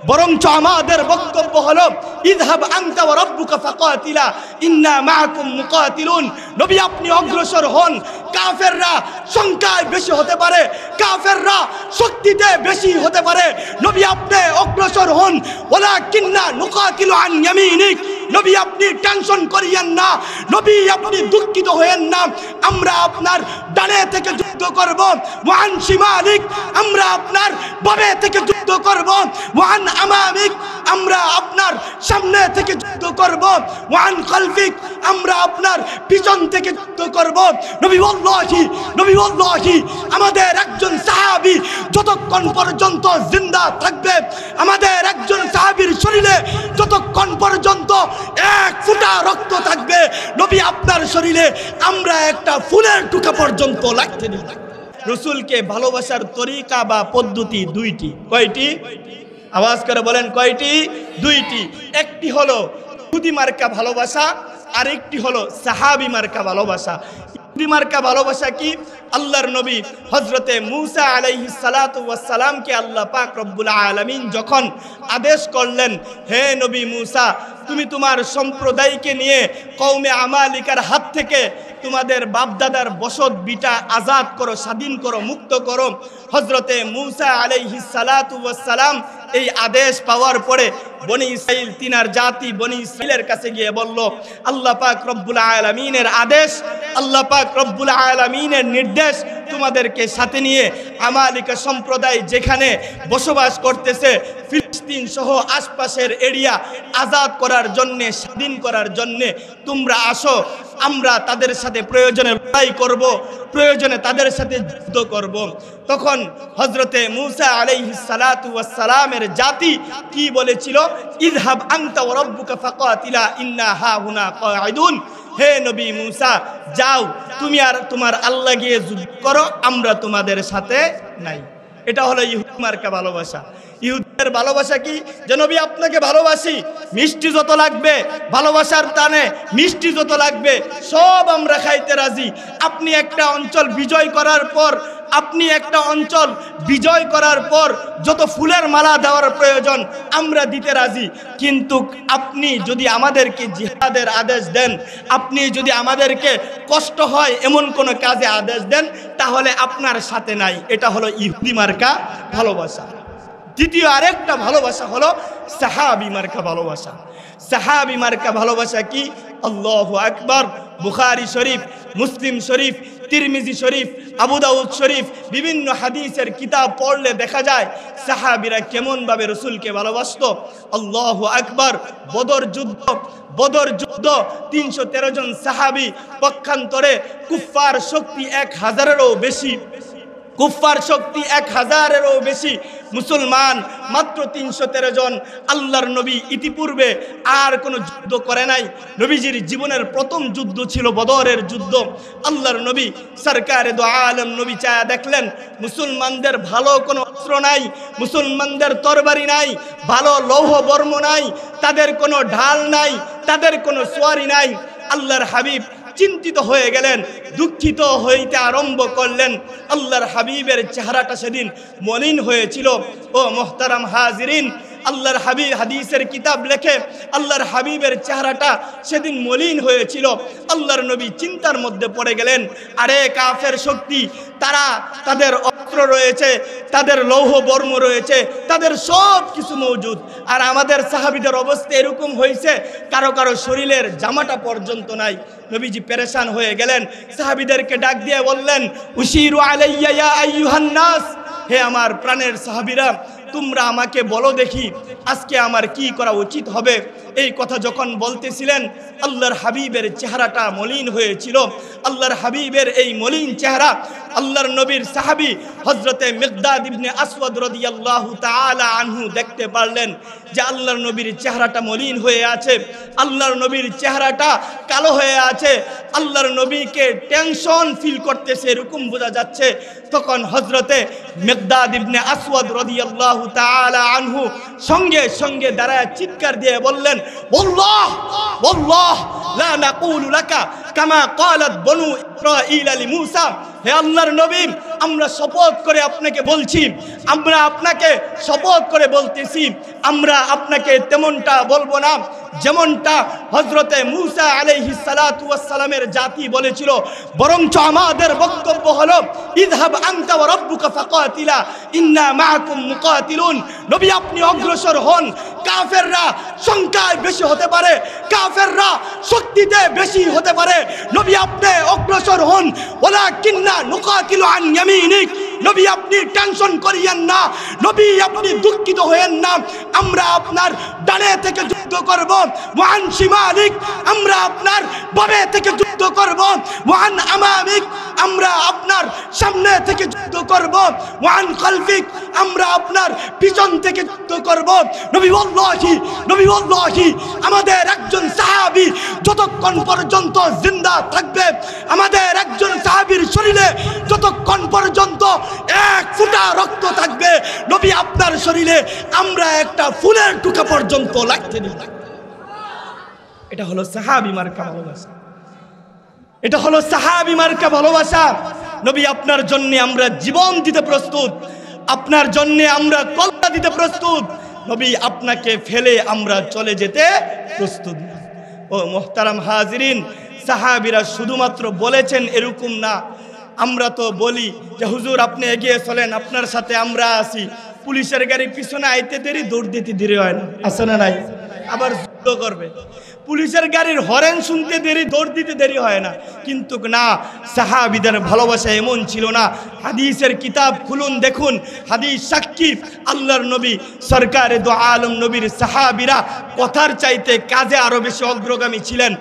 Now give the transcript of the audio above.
বরঞ্চ আমাদের বক্তব্য হলো ইযহাব আনতা ওয়া রাব্বুকা ফাকাতিলা ইন্না মাআকুম মুকাতিলুন। নবী আপনি অগ্রসর হন। কাফেররা সংখ্যায় বেশি হতে পারে, কাফেররা শক্তিতে বেশি হতে পারে, নবী আপনি অগ্রসর হন। ওয়ালাকিন্না নুকাতিলু আন ইয়ামিনিক। নবী আপনি টেনশন করিয়েন না, নবী আপনি দুঃখিত হয়েন না। আমরা আপনার ডানে থেকে যুদ্ধ করব, ওয়ান শিমালিক। আমরা আপনার বামে থেকে যুদ্ধ করব, ওয়ান আমামিক। আমরা আপনার সামনে থেকে যুদ্ধ করব, ওয়ান খালফিক। আমরা আপনার পিছন থেকে যুদ্ধ করব। নবী ওয়াল্লাহি আমাদের একজন সাহাবী যতক্ষণ পর্যন্ত জিন্দা থাকবে, আমাদের একজন সাহাবীর শরীরে যতক্ষণ পর্যন্ত এক ফোঁটা রক্ত থাকবে, নবী আপনার শরীরে আমরা একটা ফুলের টুকা পর্যন্ত লাগতে দিব। রাসূলকে ভালোবাসার তরিকা বা পদ্ধতি দুইটি। কয়টি? আওয়াজ করে বলেন কয়টি? দুইটি। একটি হলো ইহুদি মার্কা ভালোবাসা, আরেকটি হলো সাহাবী মার্কা ভালোবাসা। ইহুদি মার্কা ভালোবাসা কি? আল্লাহর নবী হযরতে মূসা আলাইহিস সালাতু ওয়াস সালামকে আল্লাহ পাক রব্বুল আলামিন যখন আদেশ করলেন, হে নবী মূসা, তুমি তোমার সম্প্রদায়কে নিয়ে কওমে আমালিকার হাত থেকে তোমাদের বাপদাদার বসত বিটা আজাদ করো, স্বাধীন করো, মুক্ত করো। হযরতে মূসা আলাইহিস সালাতু ওয়াস সালাম এই আদেশ পাওয়ার পরে বনি ইসরাইল, তিনার জাতি বনি ইসরাইলের কাছে গিয়ে বলল, আল্লাহ পাক রব্বুল আলামিনের আদেশ, আল্লাহ পাক রব্বুল আলামিনের নির্দেশ, তোমাদেরকে সাথে নিয়ে আমালিকা সম্প্রদায় যেখানে বসবাস করতেছে ফিলিস্তিন সহ আশপাশের এরিয়া আজাদ করার জন্যে, স্বাধীন করার জন্যে তোমরা আসো। আমরা তাদের সাথে প্রয়োজনে লড়াই করব, প্রয়োজনে তাদের সাথে যুদ্ধ করব। তখন হযরতে মূসা আলাইহিস সালাতু ওয়াস সালামের জাতি কি বলেছিল? ইযহাব আনতা ওয়া রাব্বুকা ফাকাতিলা ইন্না হাহুনা কাঈদুন। হে নবী মূসা, যাও তুমি আর তোমার আল্লাহ গিয়ে যুদ্ধ করো, আমরা তোমাদের সাথে নাই। এটা হলো ইহুদি মার্কা ভালোবাসা। ইহুদের ভালোবাসা কি? যে নবী আপনাকে ভালোবাসি, মিষ্টি যত লাগবে, ভালোবাসার টানে মিষ্টি যত লাগবে সব আমরা খাইতে রাজি। আপনি একটা অঞ্চল বিজয় করার পর, আপনি একটা অঞ্চল বিজয় করার পর যত ফুলের মালা দেওয়ার প্রয়োজন আমরা দিতে রাজি। কিন্তু আপনি যদি আমাদেরকে জিহাদের আদেশ দেন, আপনি যদি আমাদেরকে কষ্ট হয় এমন কোনো কাজে আদেশ দেন, তাহলে আপনার সাথে নাই। এটা হলো ইহুদি মার্কা ভালোবাসা। দ্বিতীয় আরেকটা ভালোবাসা হলো সাহাবী মার্কা ভালোবাসা। সাহাবী মার্কা ভালোবাসা কি? আল্লাহু আকবার। বুখারী শরীফ, মুসলিম শরীফ, তিরমিজি শরীফ, আবু দাউদ শরীফ, বিভিন্ন হাদিসের কিতাব পড়লে দেখা যায় সাহাবীরা কেমন ভাবে রাসূলকে ভালোবাসতো। আল্লাহু আকবার। বদর যুদ্ধ 313 জন সাহাবী, পক্ষান্তরে কুফফার শক্তি 1000-এরও বেশি, কুফফার শক্তি 1000-এরও বেশি, মুসলমান মাত্র 313 জন। আল্লাহর নবী ইতিপূর্বে আর কোনো যুদ্ধ করে নাই। নবীজির জীবনের প্রথম যুদ্ধ ছিল বদরের যুদ্ধ। আল্লাহর নবী সরকারে দো আলম নবী চায়া দেখলেন মুসলমানদের ভালো কোনো অস্ত্র নাই, মুসলমানদের তরবারি নাই, ভালো লৌহ বর্ম নাই, তাদের কোনো ঢাল নাই, তাদের কোনো সোয়ারি নাই। আল্লাহর হাবিব চিন্তিত হয়ে গেলেন, দুঃখিত হইতে আরম্ভ করলেন। আল্লাহর হাবিবের চেহারাটা সেদিন মলিন হয়েছিল। ও মুহতারাম হাজিরিন, আল্লাহর হাবিব হাদিসের কিতাব লেখে আল্লাহর হাবিবের চেহারাটা সেদিন মলিন হয়েছিল। আল্লাহর নবী চিন্তার মধ্যে পড়ে গেলেন, আরে কাফের শক্তি, তারা তাদের অস্ত্র রয়েছে, তাদের লৌহ বর্ম রয়েছে, তাদের সব কিছু মজুদ, আর আমাদের সাহাবীদের অবস্থা এরকম হয়েছে কারো কারো শরীরের জামাটা পর্যন্ত নাই। নবীজি পেরেশান হয়ে গেলেন, সাহাবীদেরকে ডাক দিয়ে বললেন, উশিরু আলাইয়া ইয়া আইয়ুহান নাস, হে আমার প্রাণের সাহাবীরা, তোমরা আমাকে বলো দেখি আজকে আমার কি করা উচিত হবে। এই কথা যখন বলতেছিলেন আল্লাহর হাবিবের চেহারাটা মলিন হয়েছিল। আল্লাহর হাবিবের এই মলিন চেহারা আল্লাহর নবীর সাহাবী হযরতে মিকদাদ ইবনে আসওয়াদ রাদিয়াল্লাহু তাআলা আনহু দেখতে পারলেন যে আল্লাহর নবীর চেহারাটা মলিন হয়ে আছে, আল্লাহর নবীর চেহারাটা কালো হয়ে আছে, আল্লাহর নবীকে টেনশন ফিল করতেছে এরকম বোঝা যাচ্ছে। তখন হযরতে মিকদাদ ইবনে আসওয়াদ রাদিয়াল্লাহু তাআলা আনহু সঙ্গে সঙ্গে দাঁড়ায় চিৎকার দিয়ে বললেন, আল্লাহ আল্লাহ লা নাকুলু লাকা কামা ক্বালাত বনু ইসরাঈল লিমূসা। হে আল্লাহর নবী, আমরা শপথ করে আপনাকে বলছি, আমরা আপনাকে শপথ করে বলতেছি, আমরা আপনাকে তেমনটা বলবো না যেমনটা হযরতে মূসা আলাইহিস সালাতু ওয়াস সালামের জাতি বলেছিল, বরঞ্চ আমাদের বক্তব্য হলো ইযহাব আনতা ওয়া রাব্বুকা ফাকাতিলা ইন্না মাআকুম মুকাতিলুন। নবী আপনি অগ্রসর হন। কাফেররা সংখ্যায় বেশি হতে পারে, কাফেররা শক্তিতে বেশি হতে পারে, নবী আপনি অগ্রসর হন। ওয়ালাকিন্না নুকাতিলু আন ইয়ামিনিক। নবী আপনি টেনশন করিয়েন না, নবী আপনি দুঃখিত হয়েন না, আমরা আপনার ডানে থেকে যুদ্ধ করব, ওয়ান শিমালিক আমরা আপনার বামে থেকে যুদ্ধ করব, ওয়ান আমামিক আমরা আপনার সামনে থেকে যুদ্ধ করব, ওয়ান খালফিক আমরা আপনার পিছন থেকে যুদ্ধ করব। নবী ওয়াল্লাহি আমাদের একজন সাহাবী যতক্ষণ পর্যন্ত জিন্দা থাকবে, আমাদের একজন সাহাবীর শরীরে যতক্ষণ পর্যন্ত এক ফোঁটা রক্ত থাকবে, নবী আপনার শরীরে আমরা একটা ফুলের টুকা পর্যন্ত লাগতে দিব। এটা হলো সাহাবী মার্কা ভালোবাসা, এটা হলো সাহাবী মার্কা ভালোবাসা। নবী আপনার জন্য আমরা জীবন দিতে প্রস্তুত, আপনার জন্য আমরা কল্পনা দিতে প্রস্তুত, নবী আপনাকে ফেলে আমরা চলে যেতে প্রস্তুত। ও মুহতারাম হাজিরিন, সাহাবীরা শুধুমাত্র বলেছেন এরকম না, আমরা তো বলি যে হুজুর আপনি এগিয়ে চলেন, আপনার সাথে আমরা আছি। পুলিশের গাড়ি পিছনে আইতে দেরি, দৌড় দিতে দেরি হয় না, আছে না নাই? আবার যুদ্ধ করবে, পুলিশের গাড়ির হরেন শুনতে দেরি, দৌড় দিতে দেরি হয় না। কিন্তু না, সাহাবীদের ভালোবাসা এমন ছিল না। হাদিসের কিতাব খুলুন, দেখুন, হাদিস সাক্ষী আল্লাহর নবী সরকারে দো আলম নবীর সাহাবীরা কথার চাইতে কাজে আরো বেশি অগ্রগামী ছিলেন।